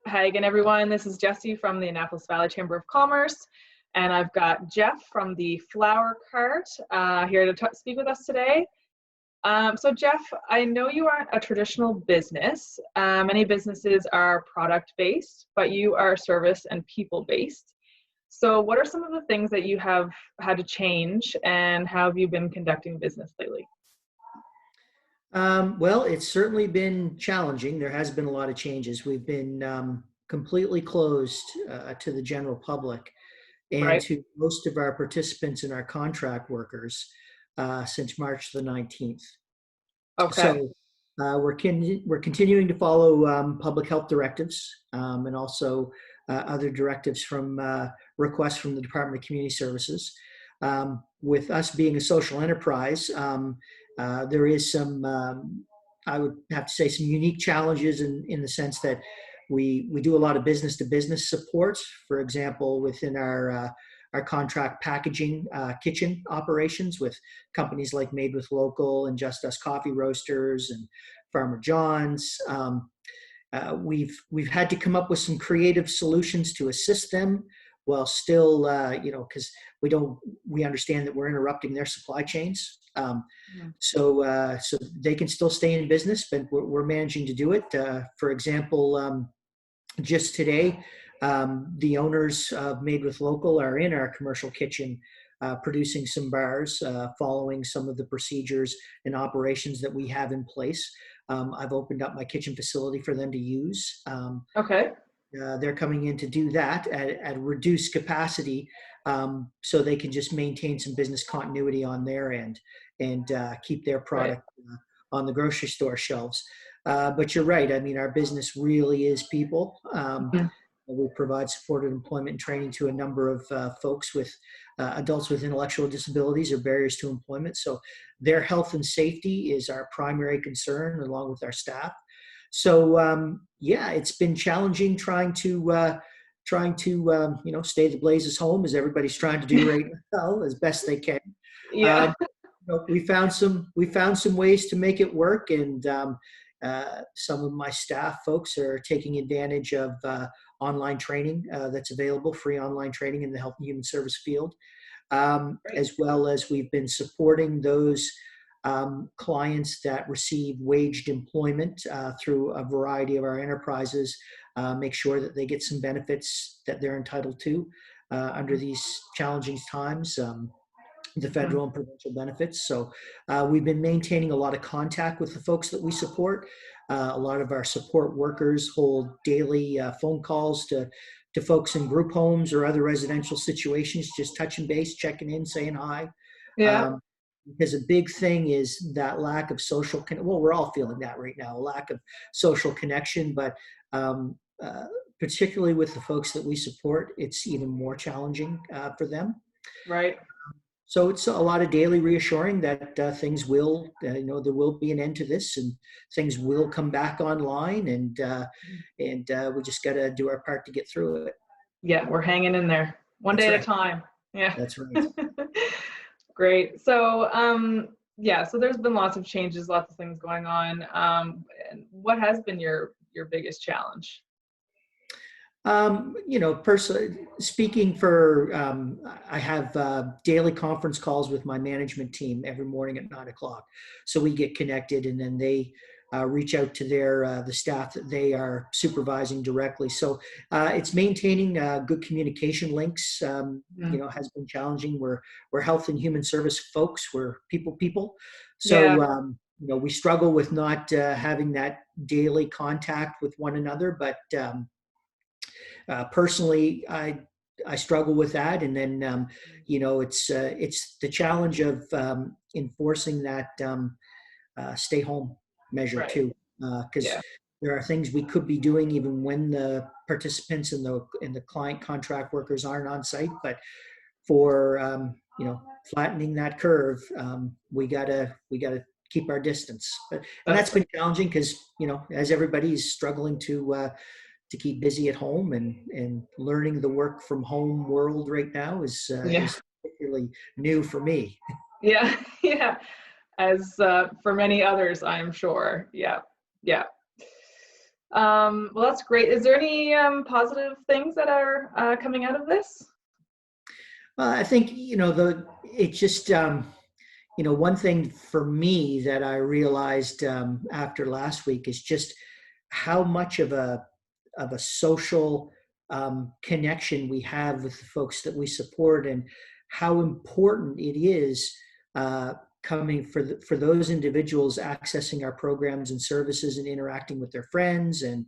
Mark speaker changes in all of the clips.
Speaker 1: Hi again, everyone. This is Jessie from the Annapolis Valley Chamber of Commerce, and I've got Jeff from the FlowerCart here to speak with us today. So Jeff, I know you aren't a traditional business. Many businesses are product-based, but you are service and people-based. So what are some of the things that you have had to change, and how have you been conducting business lately?
Speaker 2: Well, it's certainly been challenging. There has been a lot of changes. We've been completely closed to the general public and
Speaker 1: Right.
Speaker 2: to most of our participants and our contract workers since March the 19th.
Speaker 1: Okay.
Speaker 2: So we're continuing to follow public health directives and also other directives from requests from the Department of Community Services. With us being a social enterprise, there is some, I would have to say, some unique challenges in the sense that we do a lot of business to business support. For example, within our contract packaging kitchen operations with companies like Made with Local and Just Us Coffee Roasters and Farmer John's. We've had to come up with some creative solutions to assist them while still, because we understand that we're interrupting their supply chains. So they can still stay in business, but we're managing to do it. For example, just today, the owners of Made with Local are in our commercial kitchen producing some bars, following some of the procedures and operations that we have in place. I've opened up my kitchen facility for them to use.
Speaker 1: Okay.
Speaker 2: They're coming in to do that at reduced capacity, so they can just maintain some business continuity on their end and keep their
Speaker 1: Right.
Speaker 2: product on the grocery store shelves. But you're right. I mean, our business really is people.
Speaker 1: Mhm.
Speaker 2: We provide supported employment and training to a number of folks with adults with intellectual disabilities or barriers to employment. So their health and safety is our primary concern, along with our staff. So yeah, it's been challenging trying to stay the blazes home, as everybody's trying to do right now as best they can.
Speaker 1: Yeah.
Speaker 2: Um, we found some ways to make it work, and some of my staff folks are taking advantage of online training that's available, free online training in the health and human service field,
Speaker 1: Great.
Speaker 2: as well as we've been supporting those clients that receive waged employment through a variety of our enterprises, make sure that they get some benefits that they're entitled to under these challenging times. The
Speaker 1: Mhm.
Speaker 2: federal and provincial benefits. So we've been maintaining a lot of contact with the folks that we support. A lot of our support workers hold daily phone calls to folks in group homes or other residential situations, just touching base, checking in, saying hi.
Speaker 1: Yeah.
Speaker 2: Um, because a big thing is that lack of well, we're all feeling that right now, a lack of social connection, but um, uh, particularly with the folks that we support, it's even more challenging for them.
Speaker 1: Right.
Speaker 2: So it's a lot of daily reassuring that things will, there will be an end to this, and things will come back online, and we just got to do our part to get through it.
Speaker 1: Yeah, we're hanging in there one
Speaker 2: That's
Speaker 1: day at a
Speaker 2: right.
Speaker 1: time. Yeah.
Speaker 2: That's right.
Speaker 1: Great. So, yeah, so there's been lots of changes, lots of things going on. And what has been your biggest challenge?
Speaker 2: Personally speaking, I have daily conference calls with my management team every morning at 9 o'clock. So we get connected, and then they reach out to the staff that they are supervising directly. So it's maintaining good communication links.
Speaker 1: Mm.
Speaker 2: Has been challenging. We're health and human service folks. We're people.
Speaker 1: Yeah.
Speaker 2: So we struggle with not having that daily contact with one another, but personally, I struggle with that, and then it's the challenge of enforcing that stay home measure
Speaker 1: Right.
Speaker 2: too, because
Speaker 1: Yeah.
Speaker 2: there are things we could be doing even when the participants and the client contract workers aren't on site, but for flattening that curve, we gotta keep our distance. And
Speaker 1: That's
Speaker 2: that's been
Speaker 1: right.
Speaker 2: challenging because as everybody's struggling to keep busy at home, and learning the work from home world right now
Speaker 1: Yeah.
Speaker 2: is particularly new for me.
Speaker 1: Yeah. Yeah. As for many others, I'm sure. Yeah. Yeah. Well, that's great. Is there any positive things that are coming out of this?
Speaker 2: I think, it's just, one thing for me that I realized after last week is just how much of a social connection we have with the folks that we support, and how important it is coming for those individuals accessing our programs and services and interacting with their friends and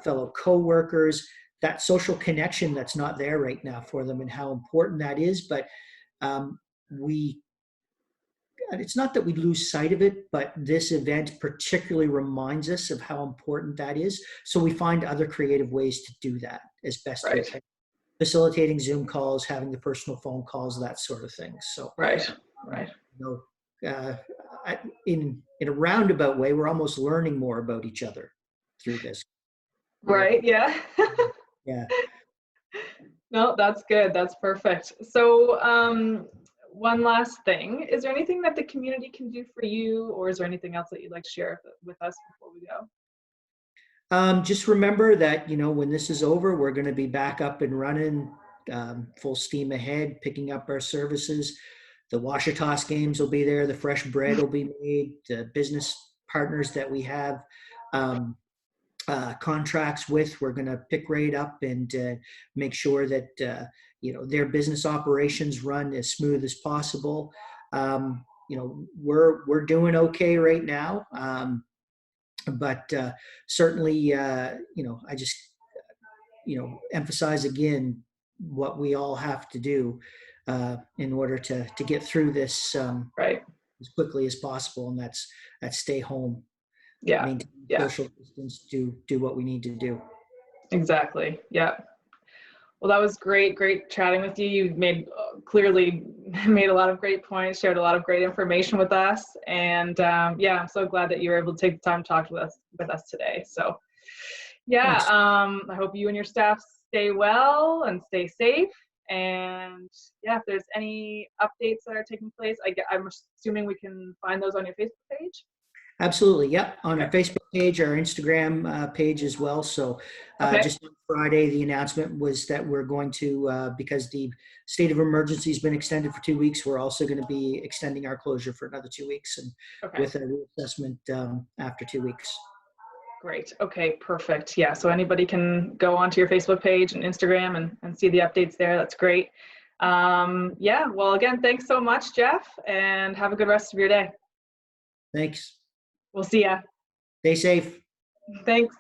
Speaker 2: fellow coworkers. That social connection that's not there right now for them, and how important that is. But we and it's not that we lose sight of it, but this event particularly reminds us of how important that is. So we find other creative ways to do that as best we
Speaker 1: Right.
Speaker 2: can. Facilitating Zoom calls, having the personal phone calls, that sort of thing. So,
Speaker 1: Right. Right.
Speaker 2: In a roundabout way, we're almost learning more about each other through this.
Speaker 1: Right. Yeah.
Speaker 2: Yeah.
Speaker 1: No, that's good. That's perfect. So, one last thing. Is there anything that the community can do for you, or is there anything else that you'd like to share with us before we go?
Speaker 2: Just remember that, when this is over, we're going to be back up and running, full steam ahead, picking up our services. The Washita games will be there. The fresh bread will be made. The business partners that we have contracts with, we're going to pick right up and make sure that, their business operations run as smooth as possible. We're doing okay right now. But certainly, I just, emphasize again what we all have to do in order to get through this
Speaker 1: Right.
Speaker 2: as quickly as possible, and that's stay home,
Speaker 1: Yeah.
Speaker 2: maintain
Speaker 1: Yeah.
Speaker 2: social distance, do what we need to do.
Speaker 1: Exactly. Yeah. Well, that was great. Great chatting with you. You made clearly made a lot of great points, shared a lot of great information with us, and yeah, I'm so glad that you were able to take the time to talk with us today. So, yeah,
Speaker 2: Thanks.
Speaker 1: I hope you and your staff stay well and stay safe. And yeah, if there's any updates that are taking place, I'm assuming we can find those on your Facebook page.
Speaker 2: Absolutely. Yep. On our
Speaker 1: Okay.
Speaker 2: Facebook page, our Instagram page as well. So
Speaker 1: Okay.
Speaker 2: just on Friday, the announcement was that we're going to, because the state of emergency has been extended for 2 weeks, we're also going to be extending our closure for another 2 weeks, and
Speaker 1: Okay.
Speaker 2: with a reassessment after 2 weeks.
Speaker 1: Great. Okay, perfect. Yeah, so anybody can go onto your Facebook page and Instagram and see the updates there. That's great. Yeah, well, again, thanks so much, Jeff, and have a good rest of your day.
Speaker 2: Thanks.
Speaker 1: We'll see ya.
Speaker 2: Stay safe.
Speaker 1: Thanks.